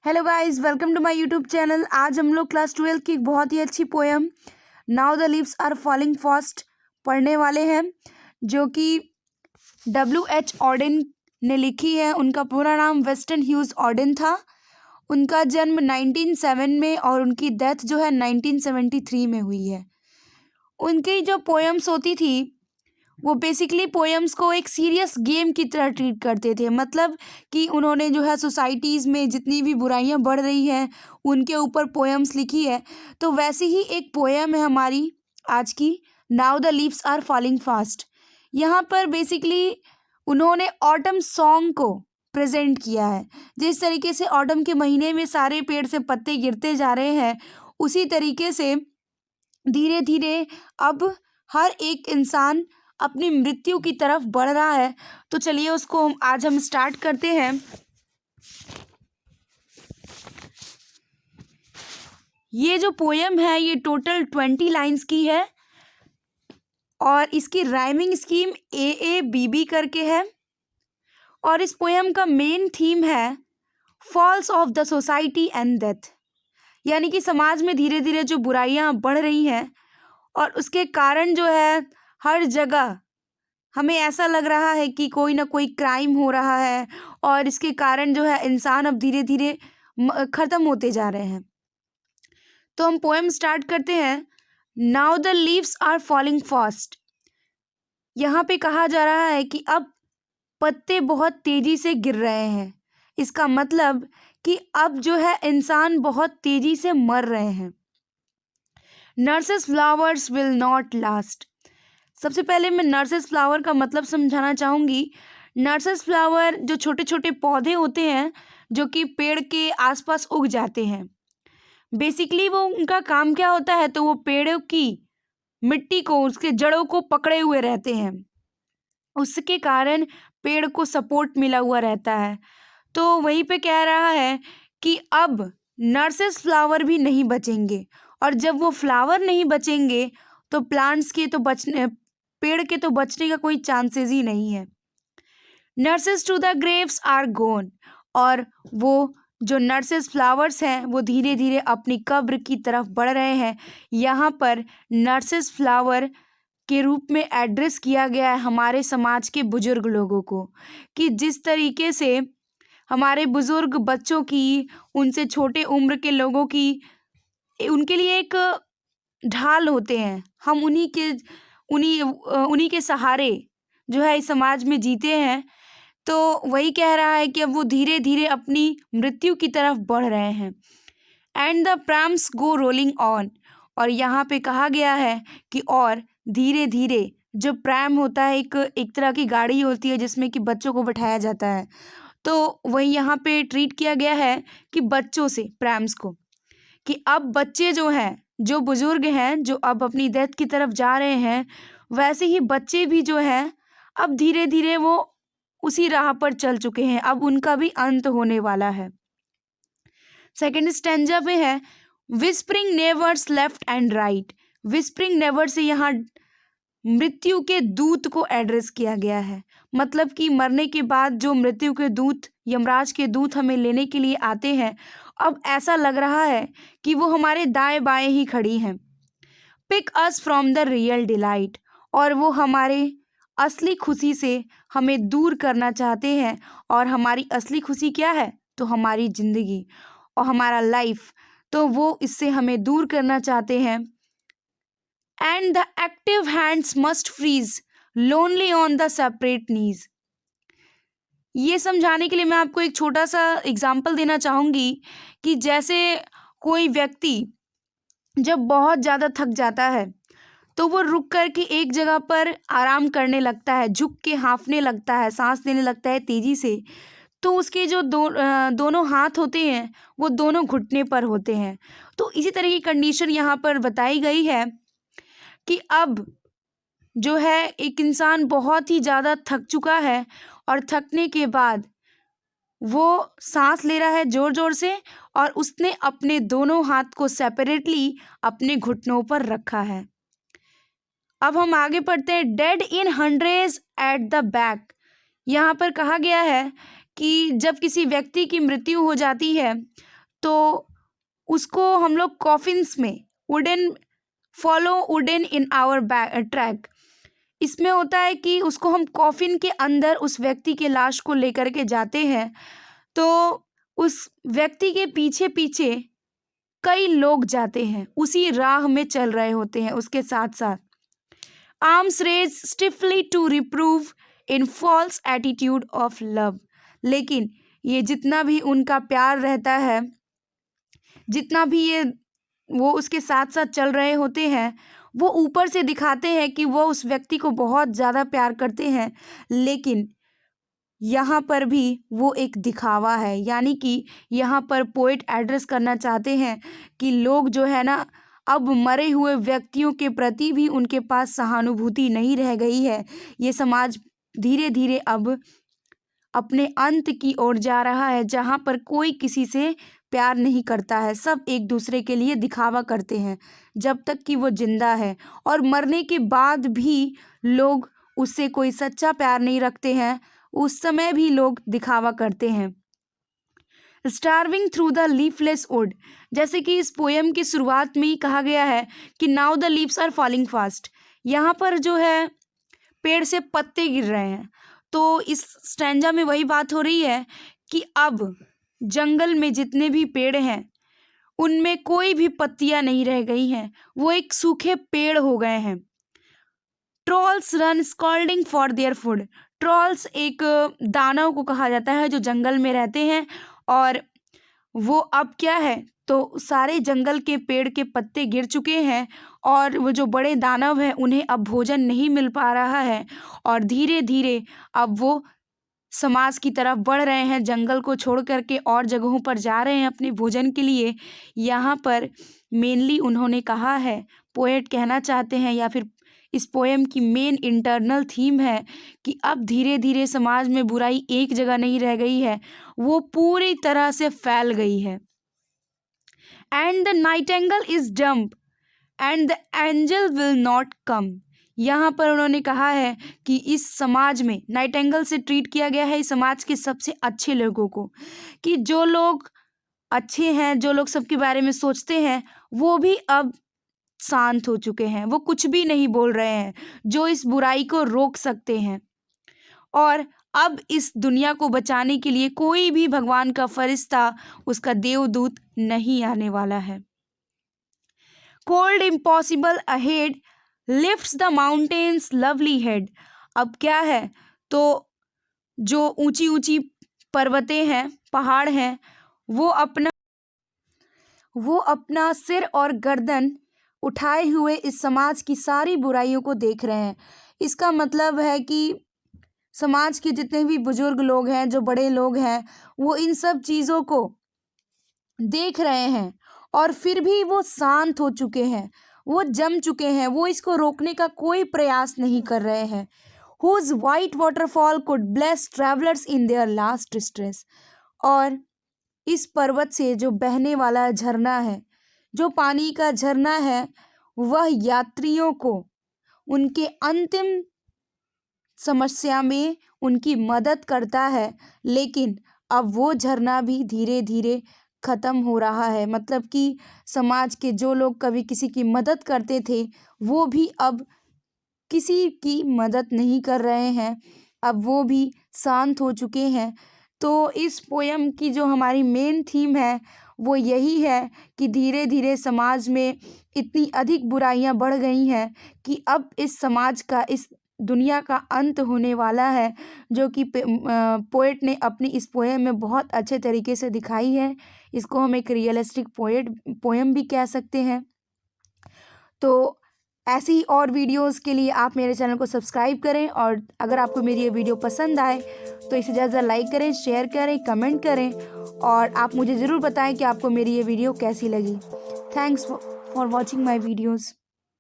Hello guys, welcome to my YouTube channel. आज हम लोग क्लास 12 की एक बहुत ही अच्छी poem now the leaves are falling fast पढ़ने वाले हैं, जो कि W.H. ऑडेन ने लिखी है। उनका पूरा नाम वेस्टन ह्यूज ऑडेन था। उनका जन्म 1907 में और उनकी डेथ जो है 1973 में हुई है। उनकी जो पोएम्स होती थी वो बेसिकली पोएम्स को एक सीरियस गेम की तरह ट्रीट करते थे। मतलब कि उन्होंने जो है सोसाइटीज़ में जितनी भी बुराइयां बढ़ रही हैं उनके ऊपर पोएम्स लिखी है। तो वैसे ही एक पोएम है हमारी आज की, now the leaves are falling fast. यहाँ पर बेसिकली उन्होंने ऑटम सॉन्ग को प्रेजेंट किया है। जिस तरीके से ऑटम के महीने में सारे पेड़ से पत्ते गिरते जा रहे हैं, उसी तरीके से धीरे धीरे अब हर एक इंसान अपनी मृत्यु की तरफ बढ़ रहा है। तो चलिए उसको आज हम स्टार्ट करते हैं। ये जो पोएम है ये टोटल 20 लाइंस की है और इसकी राइमिंग स्कीम AABB करके है। और इस पोएम का मेन थीम है falls of the society and death, यानी कि समाज में धीरे धीरे जो बुराइयां बढ़ रही हैं और उसके कारण जो है हर जगह हमें ऐसा लग रहा है कि कोई ना कोई क्राइम हो रहा है और इसके कारण जो है इंसान अब धीरे धीरे ख़त्म होते जा रहे हैं। तो हम पोएम स्टार्ट करते हैं। Now the leaves are falling fast. यहाँ पे कहा जा रहा है कि अब पत्ते बहुत तेज़ी से गिर रहे हैं। इसका मतलब कि अब जो है इंसान बहुत तेज़ी से मर रहे हैं। Nurses flowers will not last. सबसे पहले मैं नर्सेस फ्लावर का मतलब समझाना चाहूँगी। नर्सेस फ्लावर जो छोटे छोटे पौधे होते हैं जो कि पेड़ के आसपास उग जाते हैं। बेसिकली वो उनका काम क्या होता है, तो वो पेड़ों की मिट्टी को, उसके जड़ों को पकड़े हुए रहते हैं। उसके कारण पेड़ को सपोर्ट मिला हुआ रहता है। तो वहीं पे कह रहा है कि अब नर्सेस फ्लावर भी नहीं बचेंगे, और जब वो फ्लावर नहीं बचेंगे तो प्लांट्स के तो बचने, पेड़ के तो बचने का कोई चांसेस ही नहीं है। Nurses to the graves are gone. और वो जो नर्सेस फ्लावर्स हैं वो धीरे धीरे अपनी कब्र की तरफ बढ़ रहे हैं। यहाँ पर नर्सेस फ्लावर के रूप में एड्रेस किया गया है हमारे समाज के बुजुर्ग लोगों को, कि जिस तरीके से हमारे बुजुर्ग बच्चों की, उनसे छोटे उम्र के लोगों की, उनके लिए एक ढाल होते हैं। हम उन्हीं के सहारे जो है इस समाज में जीते हैं। तो वही कह रहा है कि अब वो धीरे धीरे अपनी मृत्यु की तरफ बढ़ रहे हैं। And the prams go rolling on. और यहाँ पे कहा गया है कि और धीरे धीरे जो प्रैम होता है, एक तरह की गाड़ी होती है जिसमें कि बच्चों को बैठाया जाता है। तो वही यहाँ पे ट्रीट किया गया है कि बच्चों से, प्रैम्स को, कि अब बच्चे जो हैं, जो बुजुर्ग हैं, जो अब अपनी डेथ की तरफ जा रहे हैं, वैसे ही बच्चे भी जो हैं अब धीरे धीरे वो उसी राह पर चल चुके हैं। अब उनका भी अंत होने वाला है। सेकंड स्टैंजा पे है whispering नेवर्स left and right. Whispering never say यहाँ मृत्यु के दूत को एड्रेस किया गया है। मतलब कि मरने के बाद जो मृत्यु के दूत, यमराज के दूत हमें लेने के लिए आते हैं, अब ऐसा लग रहा है कि वो हमारे दाएं बाएं ही खड़ी हैं। Pick us from the real delight. और वो हमारे असली खुशी से हमें दूर करना चाहते हैं। और हमारी असली खुशी क्या है, तो हमारी ज़िंदगी और हमारा लाइफ, तो वो इससे हमें दूर करना चाहते हैं। And the active hands must freeze lonely on the separate knees. ये समझाने के लिए मैं आपको एक छोटा सा एग्जाम्पल देना चाहूँगी कि जैसे कोई व्यक्ति जब बहुत ज़्यादा थक जाता है तो वो रुक कर के एक जगह पर आराम करने लगता है, झुक के हाँफने लगता है, सांस लेने लगता है तेज़ी से। तो उसके जो दोनों हाथ होते हैं वो दोनों घुटने पर होते हैं। तो इसी तरह की कंडीशन यहाँ पर बताई गई है कि अब जो है एक इंसान बहुत ही ज़्यादा थक चुका है और थकने के बाद वो सांस ले रहा है ज़ोर ज़ोर से, और उसने अपने दोनों हाथ को सेपरेटली अपने घुटनों पर रखा है। अब हम आगे पढ़ते हैं। Dead in hundreds at the back. यहाँ पर कहा गया है कि जब किसी व्यक्ति की मृत्यु हो जाती है तो उसको हम लोग कॉफिन्स में वुडन इन आवर ट्रैक, इसमें होता है कि उसको हम कॉफिन के अंदर उस व्यक्ति के लाश को लेकर के जाते हैं, तो उस व्यक्ति के पीछे पीछे कई लोग जाते हैं, उसी राह में चल रहे होते हैं उसके साथ साथ। Arms raise stiffly to reprove in false attitude of love, लेकिन ये जितना भी उनका प्यार रहता है, जितना भी ये वो उसके साथ साथ चल रहे होते हैं, वो ऊपर से दिखाते हैं कि वो उस व्यक्ति को बहुत ज़्यादा प्यार करते हैं, लेकिन यहाँ पर भी वो एक दिखावा है। यानी कि यहाँ पर पोएट एड्रेस करना चाहते हैं कि लोग जो है ना, अब मरे हुए व्यक्तियों के प्रति भी उनके पास सहानुभूति नहीं रह गई है। ये समाज धीरे धीरे अब अपने अंत की ओर जा रहा है, जहाँ पर कोई किसी से प्यार नहीं करता है, सब एक दूसरे के लिए दिखावा करते हैं जब तक कि वो जिंदा है, और मरने के बाद भी लोग उससे कोई सच्चा प्यार नहीं रखते हैं, उस समय भी लोग दिखावा करते हैं। Starving through the leafless would, जैसे कि इस पोएम की शुरुआत में ही कहा गया है कि now the leaves are falling fast, यहाँ पर जो है पेड़ से पत्ते गिर रहे हैं। तो इस स्टैंजा में वही बात हो रही है कि अब जंगल में जितने भी पेड़ हैं उनमें कोई भी पत्तियां नहीं रह गई हैं, वो एक सूखे पेड़ हो गए हैं। Trolls run scolding for their food, trolls एक दानव को कहा जाता है जो जंगल में रहते हैं, और वो अब क्या है, तो सारे जंगल के पेड़ के पत्ते गिर चुके हैं और वो जो बड़े दानव हैं उन्हें अब भोजन नहीं मिल पा रहा है, और धीरे धीरे अब वो समाज की तरफ बढ़ रहे हैं, जंगल को छोड़ करके और जगहों पर जा रहे हैं अपने भोजन के लिए। यहाँ पर मेनली उन्होंने कहा है, पोएट कहना चाहते हैं, या फिर इस पोएम की मेन इंटरनल थीम है कि अब धीरे धीरे समाज में बुराई एक जगह नहीं रह गई है, वो पूरी तरह से फैल गई है। And the nightingale is dumb and the angel will not come, यहाँ पर उन्होंने कहा है कि इस समाज में नाइटेंगल से ट्रीट किया गया है इस समाज के सबसे अच्छे लोगों को, कि जो लोग अच्छे हैं, जो लोग सबके बारे में सोचते हैं, वो भी अब शांत हो चुके हैं, वो कुछ भी नहीं बोल रहे हैं जो इस बुराई को रोक सकते हैं, और अब इस दुनिया को बचाने के लिए कोई भी भगवान का फरिश्ता, उसका देवदूत नहीं आने वाला है। Cold impossible ahead lifts the mountains lovely head, अब क्या है, तो जो ऊंची ऊंची पर्वतें हैं, पहाड़ हैं, वो अपना सिर और गर्दन उठाए हुए इस समाज की सारी बुराइयों को देख रहे हैं। इसका मतलब है कि समाज के जितने भी बुजुर्ग लोग हैं, जो बड़े लोग हैं, वो इन सब चीज़ों को देख रहे हैं और फिर भी वो शांत हो चुके हैं, वो जम चुके हैं, वो इसको रोकने का कोई प्रयास नहीं कर रहे हैं। Whose white waterfall could bless travellers in their last distress, और इस पर्वत से जो बहने वाला झरना है, जो पानी का झरना है, वह यात्रियों को उनके अंतिम समस्या में उनकी मदद करता है, लेकिन अब वो झरना भी धीरे धीरे ख़त्म हो रहा है। मतलब कि समाज के जो लोग कभी किसी की मदद करते थे, वो भी अब किसी की मदद नहीं कर रहे हैं, अब वो भी शांत हो चुके हैं। तो इस पोएम की जो हमारी मेन थीम है वो यही है कि धीरे धीरे समाज में इतनी अधिक बुराइयां बढ़ गई हैं कि अब इस समाज का, इस दुनिया का अंत होने वाला है, जो कि पोएट ने अपनी इस पोएम में बहुत अच्छे तरीके से दिखाई है। इसको हम एक रियलिस्टिक पोएम भी कह सकते हैं। तो ऐसी ही और वीडियोस के लिए आप मेरे चैनल को सब्सक्राइब करें, और अगर आपको मेरी ये वीडियो पसंद आए तो इसे ज़्यादा लाइक करें, शेयर करें, कमेंट करें, और आप मुझे ज़रूर बताएं कि आपको मेरी ये वीडियो कैसी लगी। Thanks for watching my videos.